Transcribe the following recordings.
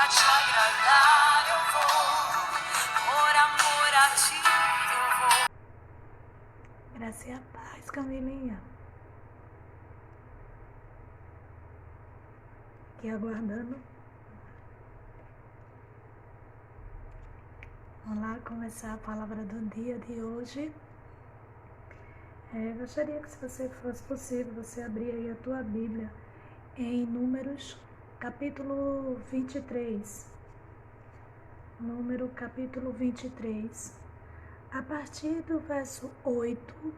te agradar eu vou, por amor a ti eu vou. Graça e a paz, Camilinha. Aqui aguardando. Vamos lá começar a palavra do dia de hoje. Gostaria que, se você fosse possível, você abrir aí a tua Bíblia em Números, capítulo 23. Número, capítulo 23. A partir do verso 8,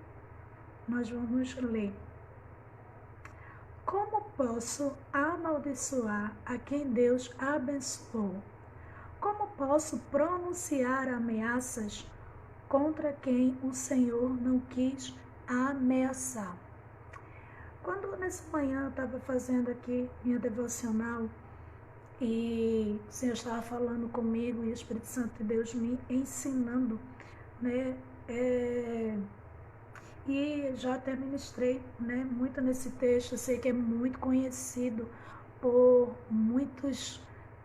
nós vamos ler. Como posso amaldiçoar a quem Deus abençoou? Como posso pronunciar ameaças contra quem o Senhor não quis ameaçar? Quando nessa manhã eu estava fazendo aqui minha devocional e o Senhor estava falando comigo e o Espírito Santo de Deus me ensinando, né? E já até ministrei, né, muito nesse texto. Eu sei que é muito conhecido por muitos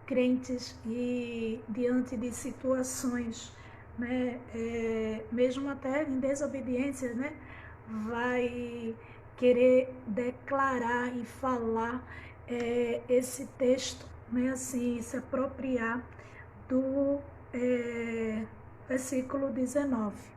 crentes e diante de situações, né, mesmo até em desobediência, né, vai querer declarar e falar esse texto, né, assim, se apropriar do versículo 19.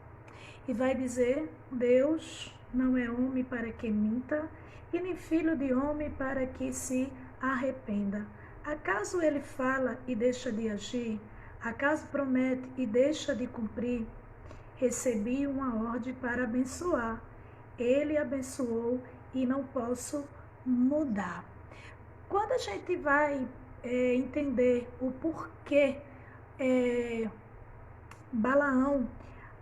E vai dizer: Deus não é homem para que minta, e nem filho de homem para que se arrependa. Acaso ele fala e deixa de agir? Acaso promete e deixa de cumprir? Recebi uma ordem para abençoar. Ele abençoou e não posso mudar. Quando a gente vai entender o porquê Balaão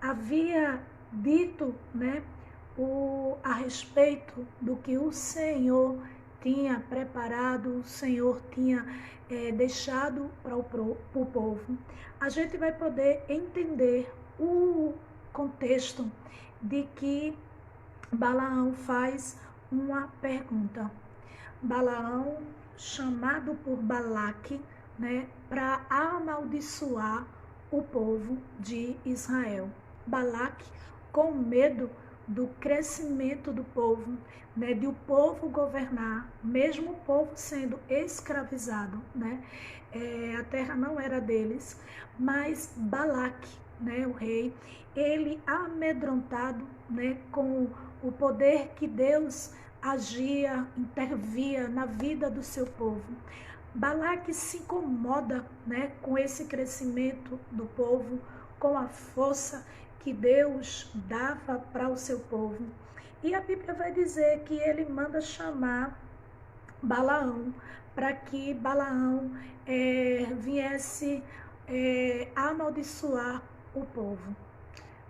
havia dito, né, a respeito do que o Senhor tinha preparado, o Senhor tinha deixado para o povo, a gente vai poder entender o contexto de que Balaão faz uma pergunta. Balaão, chamado por Balaque, né, para amaldiçoar o povo de Israel. Balaque, com medo do crescimento do povo, né, de o povo governar, mesmo o povo sendo escravizado, né, a terra não era deles, mas Balaque, né, o rei, ele amedrontado, né, com o poder que Deus agia, intervia na vida do seu povo. Balaque se incomoda, né, com esse crescimento do povo, com a força que Deus dava para o seu povo. E a Bíblia vai dizer que ele manda chamar Balaão para que Balaão viesse amaldiçoar o povo.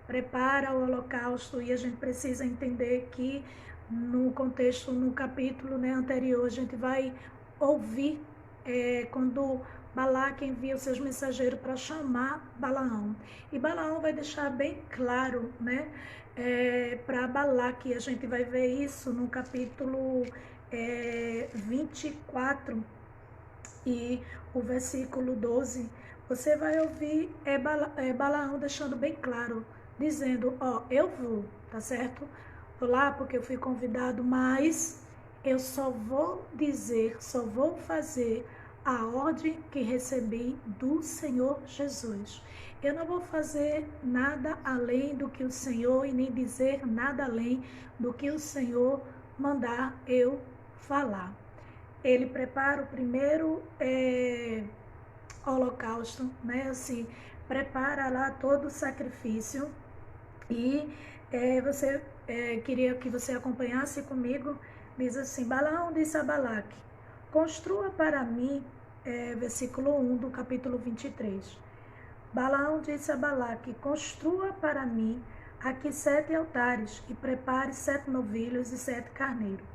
Prepara o holocausto, e a gente precisa entender que no contexto, no capítulo, né, anterior, a gente vai ouvir quando Balaque envia os seus mensageiros para chamar Balaão. E Balaão vai deixar bem claro, né, para Balaque. A gente vai ver isso no capítulo 24 e o versículo 12. Você vai ouvir Balaão deixando bem claro, dizendo: ó, eu vou, tá certo? Vou lá porque eu fui convidado, mas eu só vou dizer, só vou fazer a ordem que recebi do Senhor Jesus. Eu não vou fazer nada além do que o Senhor, e nem dizer nada além do que o Senhor mandar eu falar. Ele prepara o primeiro holocausto, né? Assim, prepara lá todo o sacrifício. E queria que você acompanhasse comigo. Diz assim: Balaão disse a Balaque: construa para mim, versículo 1 do capítulo 23. Balaão disse a Balaque: construa para mim aqui 7 altares e prepare 7 novilhos e 7 carneiros.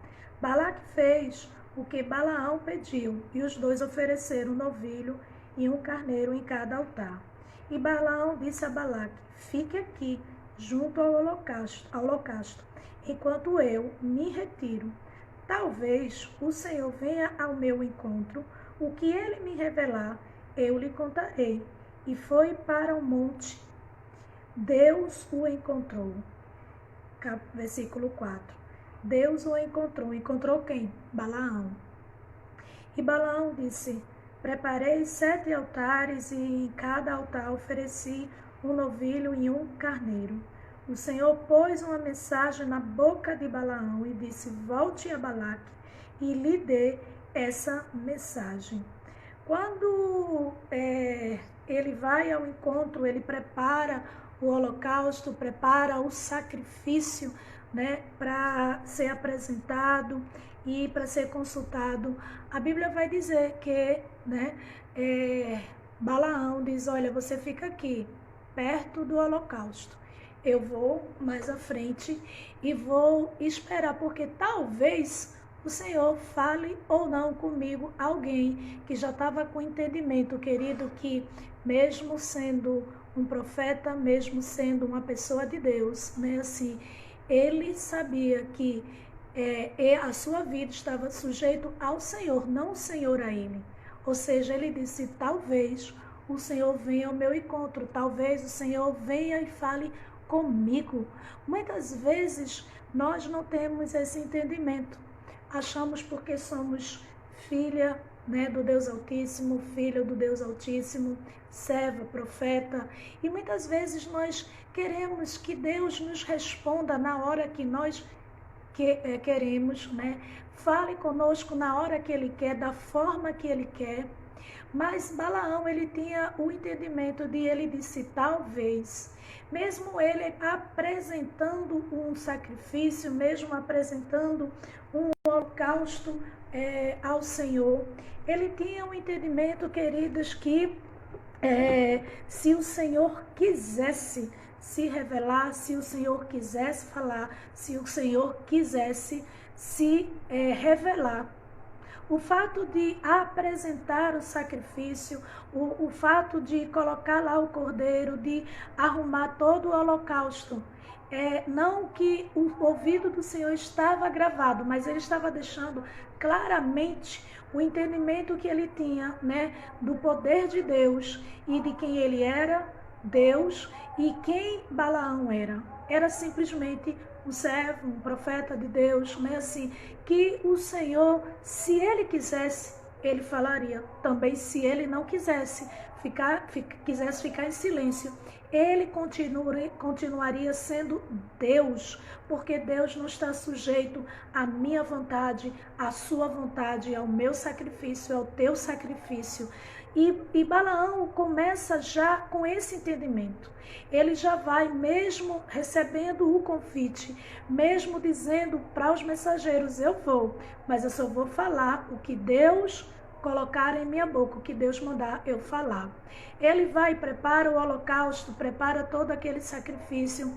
Balaque fez o que Balaão pediu, e os dois ofereceram um novilho e um carneiro em cada altar. E Balaão disse a Balaque: fique aqui junto ao holocausto, enquanto eu me retiro. Talvez o Senhor venha ao meu encontro, o que ele me revelar, eu lhe contarei. E foi para o monte. Deus o encontrou. Versículo 4. Deus o encontrou. Encontrou quem? Balaão. E Balaão disse: preparei 7 altares, e em cada altar ofereci um novilho e um carneiro. O Senhor pôs uma mensagem na boca de Balaão e disse: volte a Balaque e lhe dê essa mensagem. Quando ele vai ao encontro, ele prepara o holocausto, prepara o sacrifício, né, para ser apresentado e para ser consultado. A Bíblia vai dizer que, né, Balaão diz: olha, você fica aqui, perto do holocausto. Eu vou mais à frente e vou esperar, porque talvez o Senhor fale ou não comigo. Alguém que já estava com entendimento, querido, que mesmo sendo um profeta, mesmo sendo uma pessoa de Deus, né, assim, ele sabia que a sua vida estava sujeito ao Senhor, não o Senhor a ele. Ou seja, ele disse: talvez o Senhor venha ao meu encontro, talvez o Senhor venha e fale comigo. Muitas vezes nós não temos esse entendimento. Achamos porque somos filha, né, do Deus Altíssimo, filho do Deus Altíssimo, serva, profeta, e muitas vezes nós queremos que Deus nos responda na hora que nós queremos, né? Fale conosco na hora que Ele quer, da forma que Ele quer. Mas Balaão, ele tinha o entendimento ele disse: talvez, mesmo ele apresentando um sacrifício, mesmo apresentando um holocausto ao Senhor, ele tinha um entendimento, queridos, que se o Senhor quisesse se revelar, se o Senhor quisesse falar, se o Senhor quisesse se revelar, o fato de apresentar o sacrifício, o fato de colocar lá o cordeiro, de arrumar todo o holocausto, não que o ouvido do Senhor estava gravado, mas ele estava deixando claramente o entendimento que ele tinha, né, do poder de Deus e de quem ele era, Deus, e quem Balaão era. Era simplesmente um servo, um profeta de Deus, né, assim, que o Senhor, se ele quisesse, ele falaria. Também, se ele não quisesse quisesse ficar em silêncio, ele continuaria sendo Deus, porque Deus não está sujeito à minha vontade, à sua vontade, ao meu sacrifício, ao teu sacrifício. E Balaão começa já com esse entendimento. Ele já vai, mesmo recebendo o convite, mesmo dizendo para os mensageiros: eu vou, mas eu só vou falar o que Deus colocar em minha boca, o que Deus mandar eu falar. Ele vai, prepara o holocausto, prepara todo aquele sacrifício,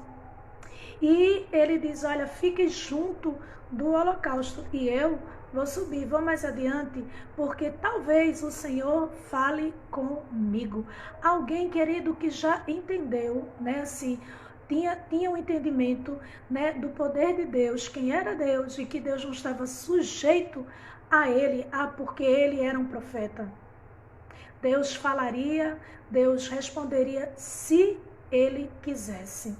e ele diz: olha, fique junto do holocausto e eu vou subir, vou mais adiante, porque talvez o Senhor fale comigo. Alguém, querido, que já entendeu, né, assim, tinha um entendimento, né, do poder de Deus, quem era Deus, e que Deus não estava sujeito a ele, porque ele era um profeta. Deus falaria, Deus responderia se ele quisesse.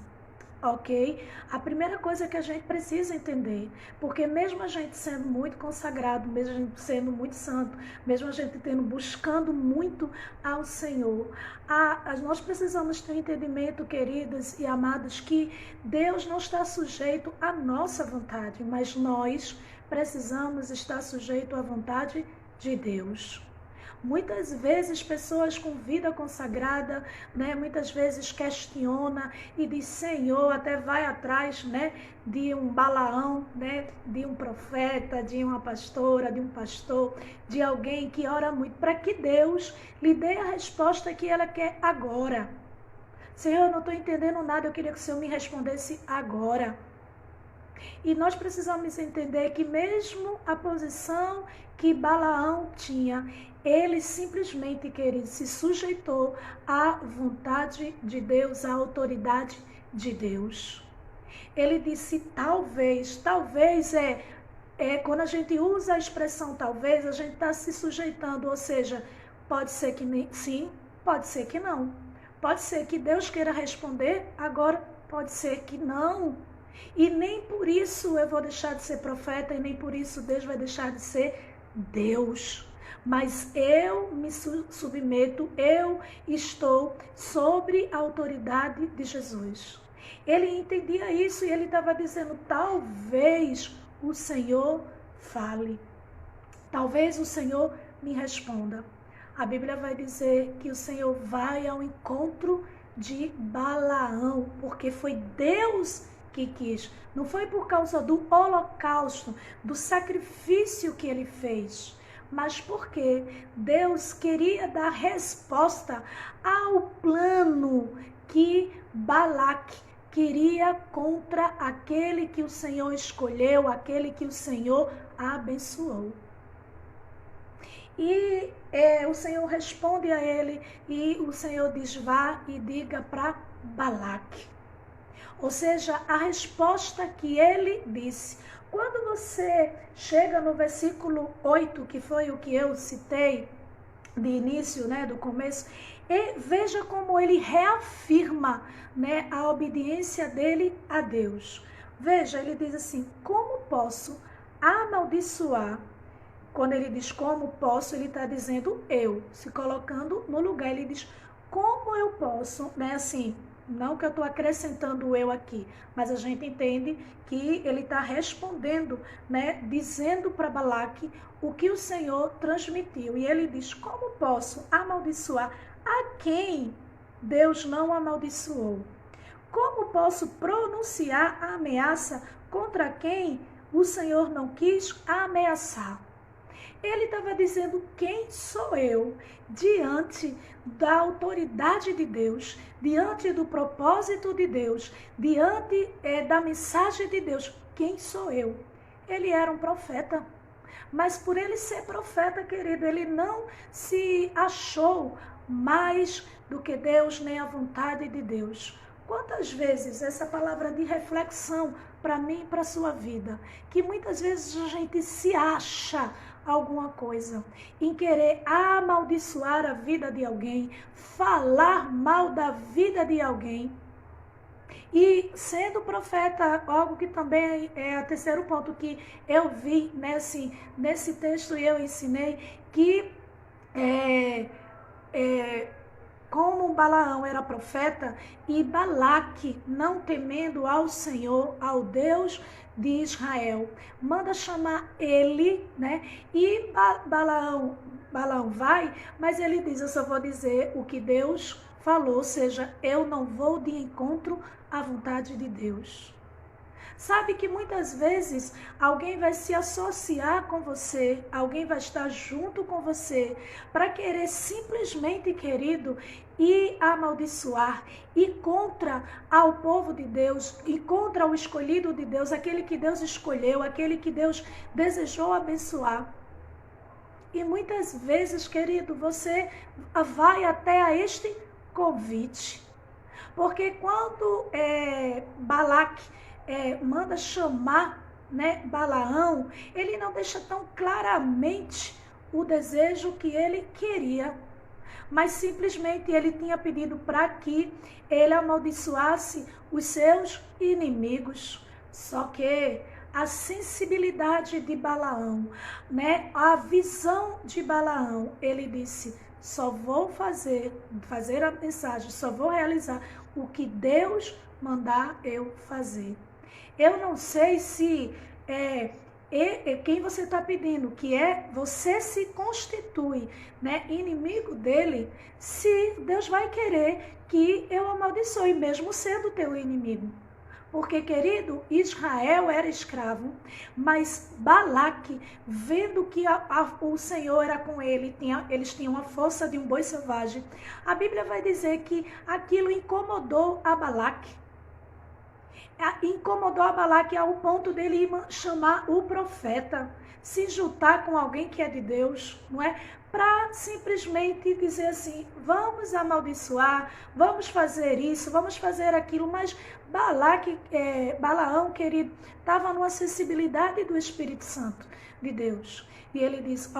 Ok? A primeira coisa que a gente precisa entender, porque mesmo a gente sendo muito consagrado, mesmo a gente sendo muito santo, mesmo a gente buscando muito ao Senhor, nós precisamos ter entendimento, queridas e amados, que Deus não está sujeito à nossa vontade, mas nós precisamos estar sujeito à vontade de Deus. Muitas vezes pessoas com vida consagrada, né, muitas vezes questiona e diz: Senhor, até vai atrás, né, de um Balaão, né, de um profeta, de uma pastora, de um pastor, de alguém que ora muito, para que Deus lhe dê a resposta que ela quer agora. Senhor, eu não estou entendendo nada, eu queria que o Senhor me respondesse agora. E nós precisamos entender que mesmo a posição que Balaão tinha, ele simplesmente, querido, se sujeitou à vontade de Deus, à autoridade de Deus. Ele disse: talvez quando a gente usa a expressão talvez, a gente está se sujeitando, ou seja, Pode ser que sim, pode ser que não. Pode ser que Deus queira responder, agora pode ser que não. E nem por isso eu vou deixar de ser profeta, e nem por isso Deus vai deixar de ser Deus. Mas eu me submeto, eu estou sobre a autoridade de Jesus. Ele entendia isso e ele estava dizendo, talvez o Senhor fale. Talvez o Senhor me responda. A Bíblia vai dizer que o Senhor vai ao encontro de Balaão, porque foi Deus que quis. Não foi por causa do holocausto, do sacrifício que ele fez, mas porque Deus queria dar resposta ao plano que Balaque queria contra aquele que o Senhor escolheu, aquele que o Senhor abençoou. E o Senhor responde a ele e o Senhor diz, vá e diga para Balaque. Ou seja, a resposta que ele disse. Quando você chega no versículo 8, que foi o que eu citei de início, né, do começo, e veja como ele reafirma, né, a obediência dele a Deus. Veja, ele diz assim, como posso amaldiçoar? Quando ele diz como posso, ele está dizendo eu, se colocando no lugar. Ele diz como eu posso, né? Assim, não que eu estou acrescentando o eu aqui, mas a gente entende que ele está respondendo, né? Dizendo para Balaque o que o Senhor transmitiu. E ele diz, como posso amaldiçoar a quem Deus não amaldiçoou? Como posso pronunciar a ameaça contra quem o Senhor não quis ameaçar? Ele estava dizendo, quem sou eu diante da autoridade de Deus, diante do propósito de Deus, diante da mensagem de Deus? Quem sou eu? Ele era um profeta, mas por ele ser profeta, querido, ele não se achou mais do que Deus, nem a vontade de Deus. Quantas vezes essa palavra de reflexão para mim e para a sua vida, que muitas vezes a gente se acha alguma coisa, em querer amaldiçoar a vida de alguém, falar mal da vida de alguém. E sendo profeta, algo que também é o terceiro ponto que eu vi nesse texto e eu ensinei, que como Balaão era profeta e Balaque, não temendo ao Senhor, ao Deus de Israel, manda chamar ele, né? E Balaão vai, mas ele diz, eu só vou dizer o que Deus falou, ou seja, eu não vou de encontro à vontade de Deus. Sabe que muitas vezes alguém vai se associar com você, alguém vai estar junto com você para querer simplesmente, querido, ir amaldiçoar, ir contra ao povo de Deus, ir contra o escolhido de Deus, aquele que Deus escolheu, aquele que Deus desejou abençoar. E muitas vezes, querido, você vai até a este convite. Porque quando Balaque manda chamar, né, Balaão, ele não deixa tão claramente o desejo que ele queria, mas simplesmente ele tinha pedido para que ele amaldiçoasse os seus inimigos. Só que a sensibilidade de Balaão, né, a visão de Balaão, ele disse, só vou fazer a mensagem, só vou realizar o que Deus mandar eu fazer. Eu não sei se quem você está pedindo, que você se constitui, né, inimigo dele, se Deus vai querer que eu amaldiçoe, mesmo sendo teu inimigo. Porque, querido, Israel era escravo, mas Balaque, vendo que o Senhor era com ele, eles tinham a força de um boi selvagem, a Bíblia vai dizer que aquilo incomodou a Balaque. Incomodou a Balaque ao ponto dele chamar o profeta, se juntar com alguém que é de Deus, não é? Para simplesmente dizer assim, vamos amaldiçoar, vamos fazer isso, vamos fazer aquilo, mas Balaão, querido, estava numa sensibilidade do Espírito Santo de Deus. E ele diz,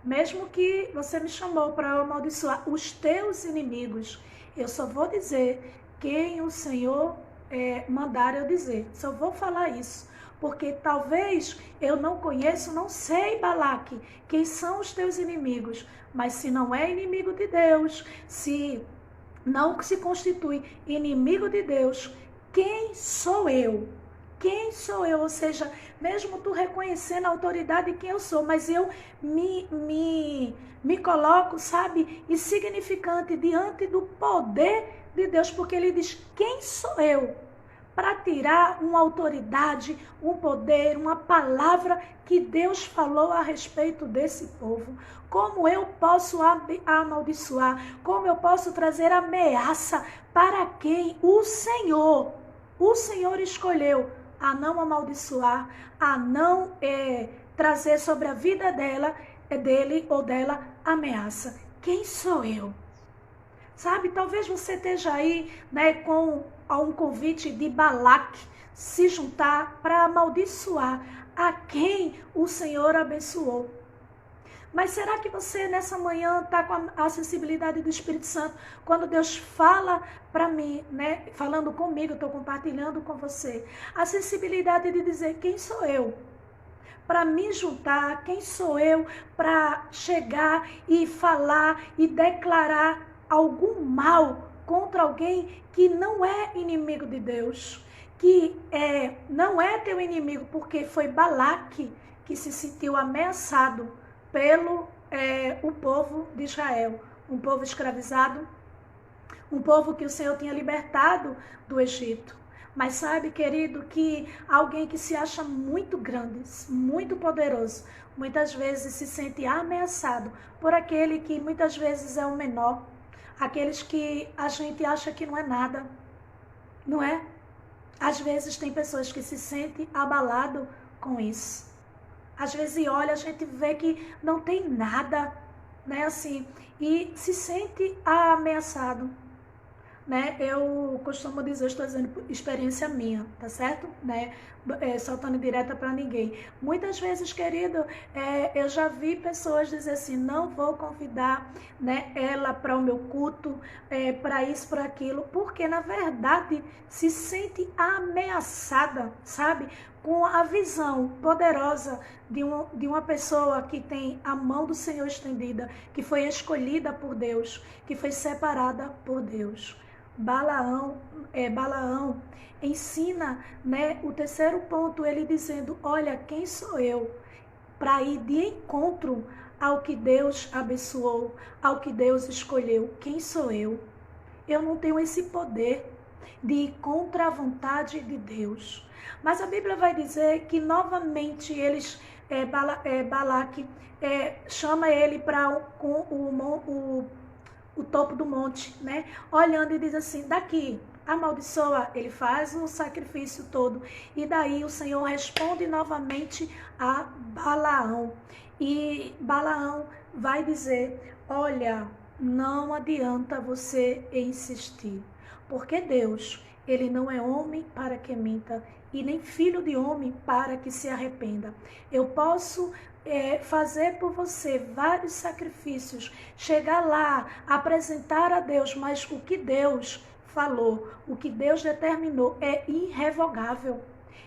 mesmo que você me chamou para amaldiçoar os teus inimigos, eu só vou dizer quem o Senhor mandar eu dizer. Só vou falar isso. Porque talvez eu não conheço, não sei, Balaque, quem são os teus inimigos. Mas se não é inimigo de Deus, se não se constitui inimigo de Deus, quem sou eu? Quem sou eu? Ou seja, mesmo tu reconhecendo a autoridade de quem eu sou, mas eu me coloco, sabe, insignificante diante do poder de Deus, porque ele diz, quem sou eu? Para tirar uma autoridade, um poder, uma palavra que Deus falou a respeito desse povo. Como eu posso amaldiçoar? Como eu posso trazer ameaça para quem o Senhor escolheu a não amaldiçoar, a não trazer sobre a vida dele ou dela ameaça? Quem sou eu? Sabe, talvez você esteja aí, né, com um convite de Balaque se juntar para amaldiçoar a quem o Senhor abençoou. Mas será que você nessa manhã está com a sensibilidade do Espírito Santo? Quando Deus fala para mim, né, falando comigo, estou compartilhando com você, a sensibilidade de dizer quem sou eu? Para me juntar, quem sou eu para chegar e falar e declarar algum mal contra alguém que não é inimigo de Deus, que não é teu inimigo, porque foi Balaque que se sentiu ameaçado pelo o povo de Israel, um povo escravizado, um povo que o Senhor tinha libertado do Egito. Mas sabe, querido, que alguém que se acha muito grande, muito poderoso, muitas vezes se sente ameaçado por aquele que muitas vezes é o menor, aqueles que a gente acha que não é nada, não é? Às vezes tem pessoas que se sentem abalado com isso. Às vezes olha, a gente vê que não tem nada, né, assim, e se sente ameaçado, né? Eu costumo dizer, estou dizendo experiência minha, tá certo? Né? Soltando direta para ninguém. Muitas vezes, querido, eu já vi pessoas dizer assim, não vou convidar, né, ela para o meu culto, para isso, para aquilo, porque na verdade se sente ameaçada, sabe? Com a visão poderosa de uma pessoa que tem a mão do Senhor estendida, que foi escolhida por Deus, que foi separada por Deus. Balaão ensina, né, o terceiro ponto, ele dizendo, olha, quem sou eu para ir de encontro ao que Deus abençoou, ao que Deus escolheu? Quem sou eu? Eu não tenho esse poder de ir contra a vontade de Deus. Mas a Bíblia vai dizer que novamente Balaque chama ele para o topo do monte, né? Olhando e diz assim, daqui, amaldiçoa, ele faz o sacrifício todo. E daí o Senhor responde novamente a Balaão. E Balaão vai dizer, olha, não adianta você insistir, porque Deus, ele não é homem para que minta, e nem filho de homem para que se arrependa. Eu posso fazer por você vários sacrifícios, chegar lá, apresentar a Deus, mas o que Deus falou, o que Deus determinou é irrevogável.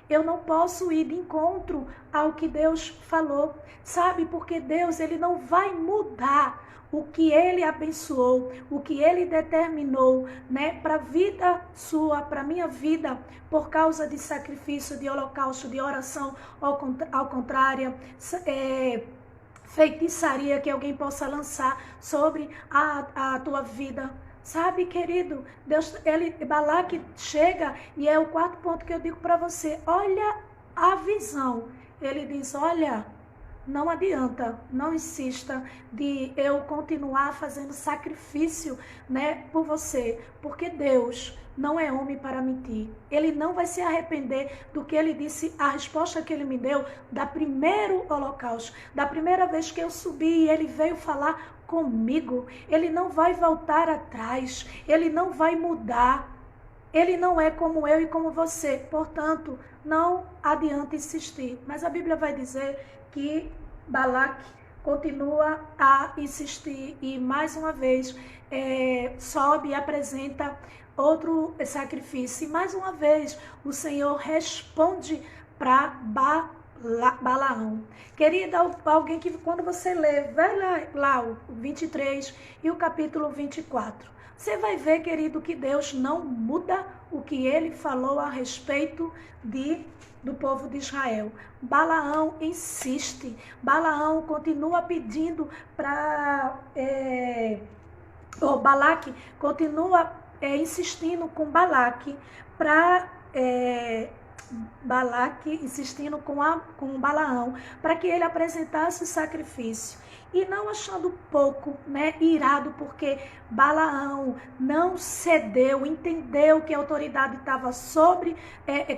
Eu não posso ir de encontro ao que Deus falou, sabe? Porque Deus, ele não vai mudar o que ele abençoou, o que ele determinou, né, para a vida sua, para a minha vida, por causa de sacrifício, de holocausto, de oração, ao contrário, feitiçaria que alguém possa lançar sobre a tua vida. Sabe, querido, Deus, Balaque chega, e é o quarto ponto que eu digo para você, olha a visão. Ele diz, olha, não adianta, não insista de eu continuar fazendo sacrifício, né, por você, porque Deus não é homem para mentir. Ele não vai se arrepender do que ele disse, a resposta que ele me deu da primeiro holocausto, da primeira vez que eu subi e ele veio falar comigo. Ele não vai voltar atrás, ele não vai mudar. Ele não é como eu e como você, portanto, não adianta insistir. Mas a Bíblia vai dizer que Balaque continua a insistir e mais uma vez sobe e apresenta outro sacrifício. E mais uma vez o Senhor responde para Balaão. Querida, alguém que quando você lê, vai lá o 23 e o capítulo 24. Você vai ver, querido, que Deus não muda o que ele falou a respeito do povo de Israel. Balaão insiste. Balaão continua pedindo para... Balaque continua insistindo com Balaque para... Balaque insistindo com Balaão para que ele apresentasse o sacrifício. E não achando pouco, né, irado, porque Balaão não cedeu, entendeu que a autoridade estava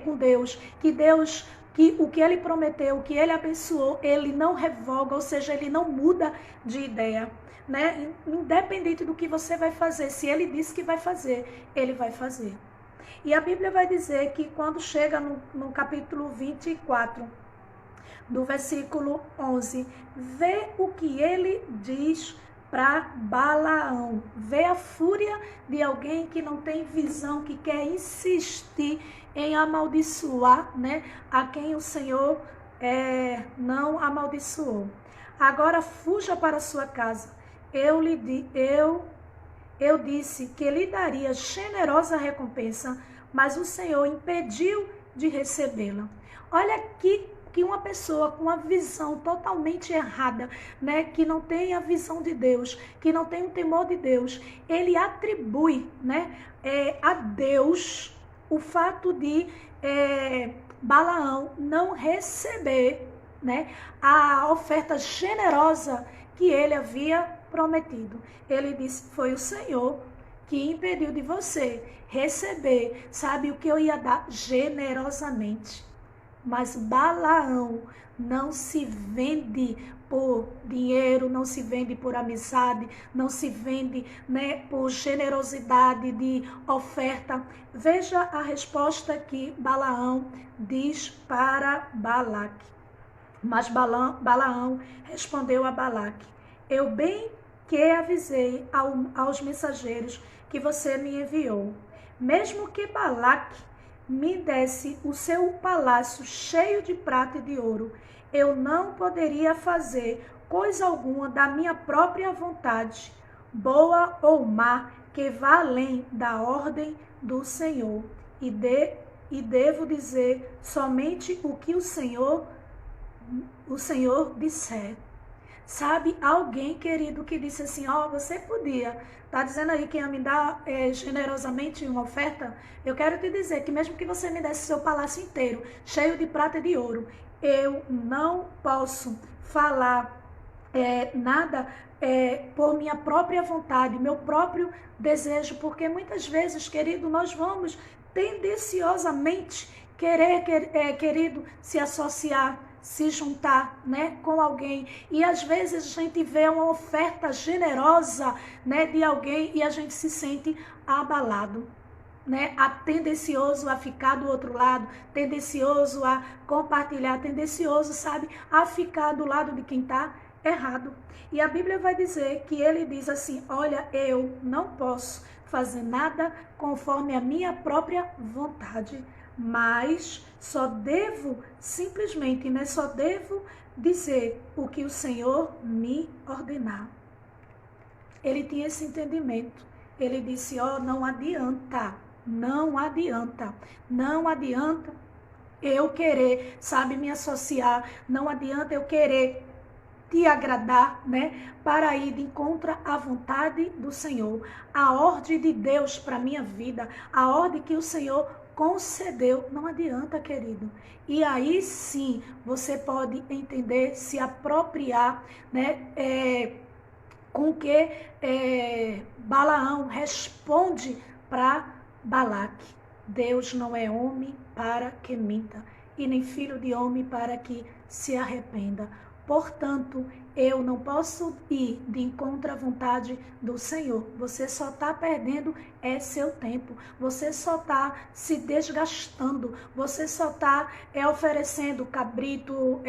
com Deus, que o que ele prometeu, o que ele abençoou, ele não revoga, ou seja, ele não muda de ideia, né? Independente do que você vai fazer, se ele disse que vai fazer, ele vai fazer. E a Bíblia vai dizer que quando chega no capítulo 24, do versículo 11, vê o que ele diz para Balaão. Vê a fúria de alguém que não tem visão, que quer insistir em amaldiçoar, né, a quem o Senhor não amaldiçoou. Agora fuja para sua casa. Eu disse que lhe daria generosa recompensa, mas o Senhor impediu de recebê-la. Olha que uma pessoa com uma visão totalmente errada, né, que não tem a visão de Deus, que não tem o temor de Deus, ele atribui, né, a Deus o fato de Balaão não receber, né, a oferta generosa que ele havia prometido. Ele disse: foi o Senhor que impediu de você receber, sabe o que eu ia dar generosamente. Mas Balaão não se vende por dinheiro, não se vende por amizade, não se vende, né, por generosidade de oferta. Veja a resposta que Balaão diz para Balaque. Mas Balaão respondeu a Balaque: eu bem que avisei aos mensageiros que você me enviou, mesmo que Balaque me desse o seu palácio cheio de prata e de ouro, eu não poderia fazer coisa alguma da minha própria vontade, boa ou má, que vá além da ordem do Senhor. E devo dizer somente o que o Senhor disser. Sabe, alguém, querido, que disse assim: você podia tá dizendo aí que ia me dar generosamente uma oferta? Eu quero te dizer que mesmo que você me desse seu palácio inteiro, cheio de prata e de ouro, eu não posso falar nada por minha própria vontade, meu próprio desejo, porque muitas vezes, querido, nós vamos tendenciosamente querido, se associar, se juntar, né, com alguém, e às vezes a gente vê uma oferta generosa, né, de alguém e a gente se sente abalado, né, tendencioso a ficar do outro lado, tendencioso a compartilhar, tendencioso, sabe, a ficar do lado de quem está errado. E a Bíblia vai dizer que ele diz assim: olha, eu não posso fazer nada conforme a minha própria vontade, mas só devo simplesmente, né, só devo dizer o que o Senhor me ordenar. Ele tinha esse entendimento. Ele disse: não adianta eu querer, sabe, me associar, não adianta eu querer te agradar, né, para ir de encontro à vontade do Senhor, a ordem de Deus para minha vida, a ordem que o Senhor concedeu. Não adianta, querido. E aí sim você pode entender, se apropriar, né, com que Balaão responde para Balaque: Deus não é homem para que minta, e nem filho de homem para que se arrependa. Portanto, eu não posso ir de encontro à vontade do Senhor. Você só está perdendo seu tempo. Você só está se desgastando. Você só está oferecendo cabrito,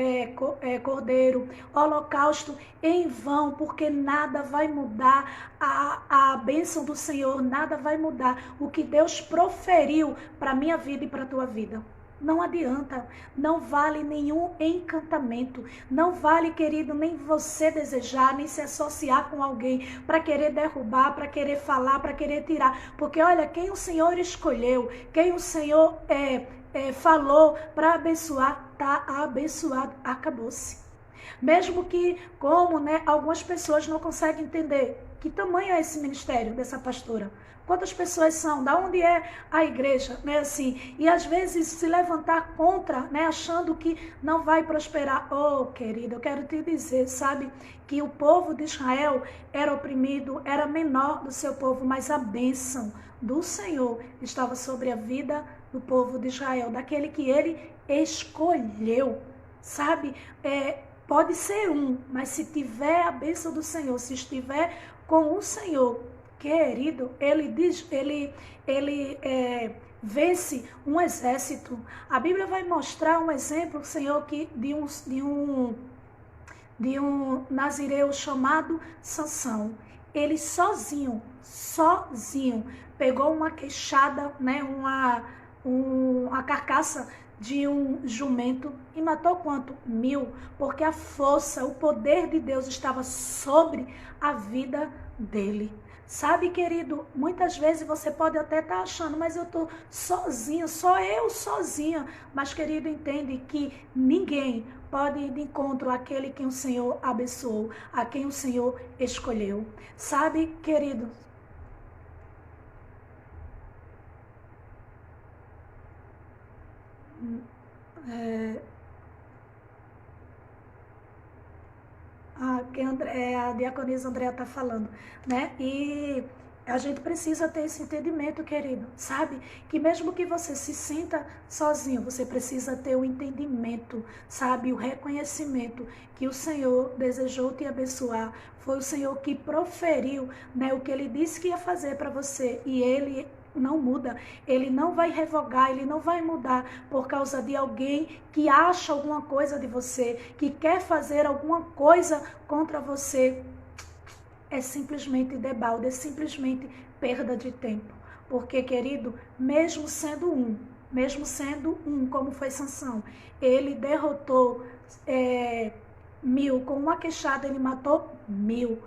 cordeiro, holocausto em vão, porque nada vai mudar a bênção do Senhor, nada vai mudar o que Deus proferiu para a minha vida e para a tua vida. Não adianta, não vale nenhum encantamento, não vale, querido, nem você desejar, nem se associar com alguém para querer derrubar, para querer falar, para querer tirar, porque olha, quem o Senhor escolheu, quem o Senhor falou para abençoar, está abençoado, acabou-se. Mesmo que, como algumas pessoas não conseguem entender que tamanho é esse ministério dessa pastora. Quantas pessoas são? Da onde é a igreja? Assim, e às vezes se levantar contra, achando que não vai prosperar. Oh, querida, eu quero te dizer, sabe, que o povo de Israel era oprimido, era menor do seu povo, mas a bênção do Senhor estava sobre a vida do povo de Israel, daquele que ele escolheu, sabe? Pode ser mas se tiver a bênção do Senhor, se estiver com o Senhor, querido, ele vence um exército. A Bíblia vai mostrar um exemplo, Senhor, que de um nazireu chamado Sansão. Ele sozinho, pegou uma queixada, uma carcaça de um jumento e matou quanto? 1000, porque a força, o poder de Deus estava sobre a vida dele. Sabe, querido, muitas vezes você pode até estar achando, mas eu estou sozinha, só eu sozinha. Mas, querido, entende que ninguém pode ir de encontro àquele que o Senhor abençoou, a quem o Senhor escolheu. Sabe, querido, a diaconisa Andréa está falando, E a gente precisa ter esse entendimento, querido, sabe? Que mesmo que você se sinta sozinho, você precisa ter o entendimento, sabe? O reconhecimento que o Senhor desejou te abençoar. Foi o Senhor que proferiu, o que Ele disse que ia fazer para você. E Ele não muda, Ele não vai revogar, Ele não vai mudar por causa de alguém que acha alguma coisa de você, que quer fazer alguma coisa contra você. É simplesmente debalde, é simplesmente perda de tempo. Porque, querido, mesmo sendo um, como foi Sansão, ele derrotou 1000, com uma queixada ele matou 1000,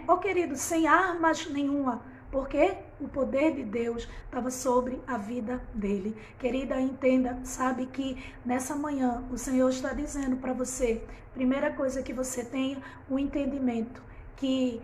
Ô querido, sem armas nenhuma, porque o poder de Deus estava sobre a vida dele. Querida, entenda, sabe que nessa manhã o Senhor está dizendo para você, primeira coisa que você tenha, o entendimento, que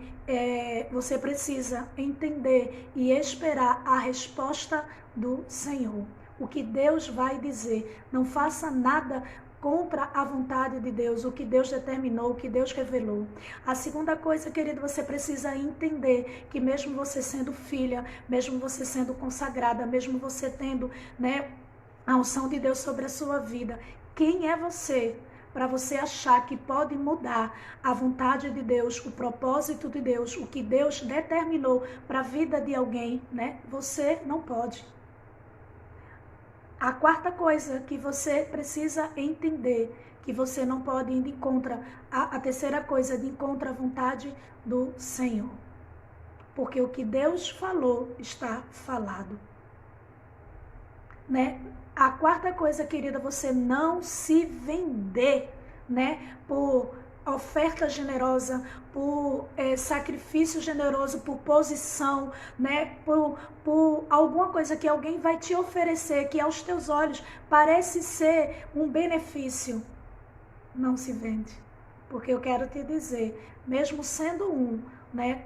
você precisa entender e esperar a resposta do Senhor. O que Deus vai dizer, não faça nada contra a vontade de Deus, o que Deus determinou, o que Deus revelou. A segunda coisa, querido, você precisa entender que mesmo você sendo filha, mesmo você sendo consagrada, mesmo você tendo a unção de Deus sobre a sua vida, quem é você para você achar que pode mudar a vontade de Deus, o propósito de Deus, o que Deus determinou para a vida de alguém, Você não pode. A quarta coisa que você precisa entender, que você não pode ir de encontro, a terceira coisa, de encontro à vontade do Senhor. Porque o que Deus falou está falado. A quarta coisa, querida, você não se vender, por oferta generosa, por sacrifício generoso, por posição, por alguma coisa que alguém vai te oferecer, que aos teus olhos parece ser um benefício. Não se vende. Porque eu quero te dizer, mesmo sendo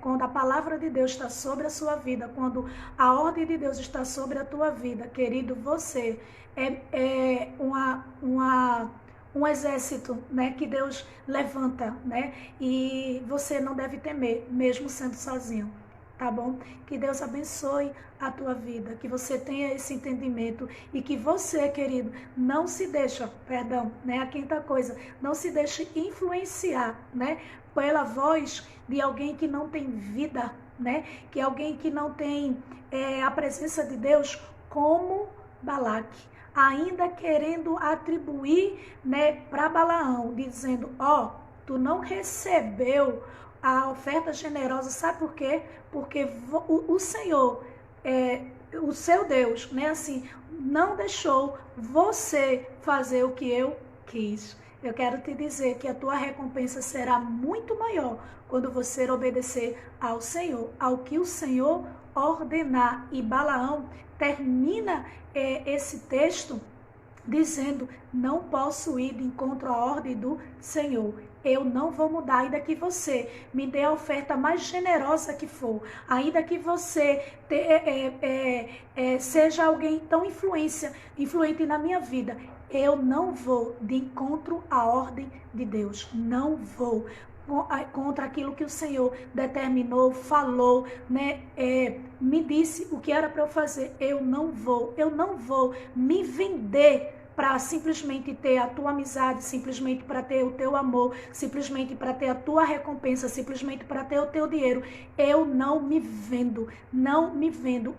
quando a palavra de Deus está sobre a sua vida, quando a ordem de Deus está sobre a tua vida, querido, você é um exército, que Deus levanta, e você não deve temer, mesmo sendo sozinho, tá bom? Que Deus abençoe a tua vida, que você tenha esse entendimento e que você, querido, não se deixa, né? A quinta coisa, não se deixe influenciar, né? Pela voz de alguém que não tem vida, né? Que é alguém que não tem a presença de Deus, como Balaque, ainda querendo atribuir, né, para Balaão, dizendo, tu não recebeu a oferta generosa, sabe por quê? Porque o Senhor, o seu Deus, né, assim, não deixou você fazer o que eu quis. Eu quero te dizer que a tua recompensa será muito maior quando você obedecer ao Senhor, ao que o Senhor ordenar. E Balaão termina esse texto dizendo, não posso ir de encontro à ordem do Senhor. Eu não vou mudar, ainda que você me dê a oferta mais generosa que for, ainda que você seja alguém tão influente na minha vida, eu não vou de encontro à ordem de Deus, não vou contra aquilo que o Senhor determinou, falou, né? Me disse o que era para eu fazer. Eu não vou me vender para simplesmente ter a tua amizade, simplesmente para ter o teu amor, simplesmente para ter a tua recompensa, simplesmente para ter o teu dinheiro. Eu não me vendo,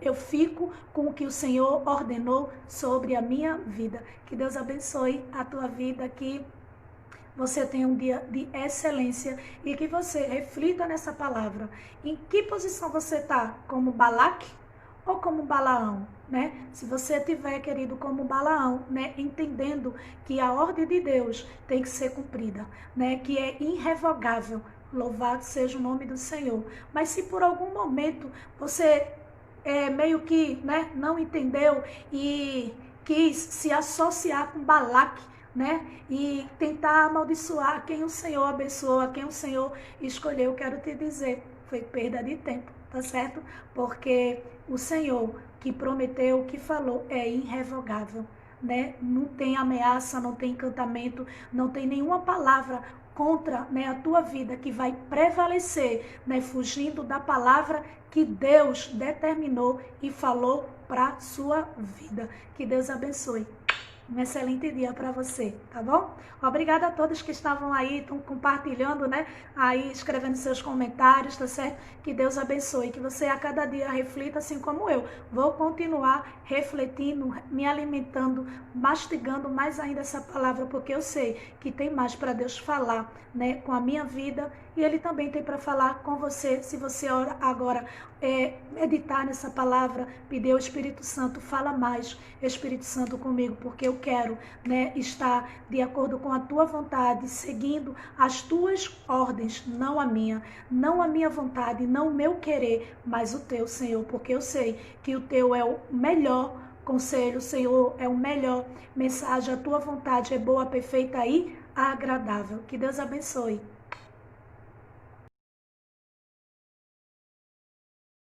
eu fico com o que o Senhor ordenou sobre a minha vida. Que Deus abençoe a tua vida, que você tenha um dia de excelência e que você reflita nessa palavra. Em que posição você está? Como Balaque ou como Balaão? Né? Se você tiver, querido, como Balaão, né, entendendo que a ordem de Deus tem que ser cumprida, né, que é irrevogável, louvado seja o nome do Senhor. Mas se por algum momento você meio que, né, não entendeu e quis se associar com Balaque, né, e tentar amaldiçoar quem o Senhor abençoa, quem o Senhor escolheu, eu quero te dizer, foi perda de tempo, tá certo? Porque o Senhor que prometeu, que falou, é irrevogável, né? Não tem ameaça, não tem encantamento, não tem nenhuma palavra contra, né, a tua vida que vai prevalecer, né, fugindo da palavra que Deus determinou e falou para sua vida. Que Deus abençoe. Um excelente dia para você, tá bom? Obrigada a todos que estavam aí, estão compartilhando, né? Aí, escrevendo seus comentários, tá certo? Que Deus abençoe, que você a cada dia reflita assim como eu. Vou continuar refletindo, me alimentando, mastigando mais ainda essa palavra, porque eu sei que tem mais para Deus falar, né? Com a minha vida, e Ele também tem para falar com você, se você agora meditar nessa palavra, pedir ao Espírito Santo, fala mais, Espírito Santo, comigo, porque eu quero, né, estar de acordo com a tua vontade, seguindo as tuas ordens, não a minha vontade, não o meu querer, mas o teu, Senhor, porque eu sei que o teu é o melhor conselho, Senhor, é o melhor mensagem, a tua vontade é boa, perfeita e agradável. Que Deus abençoe.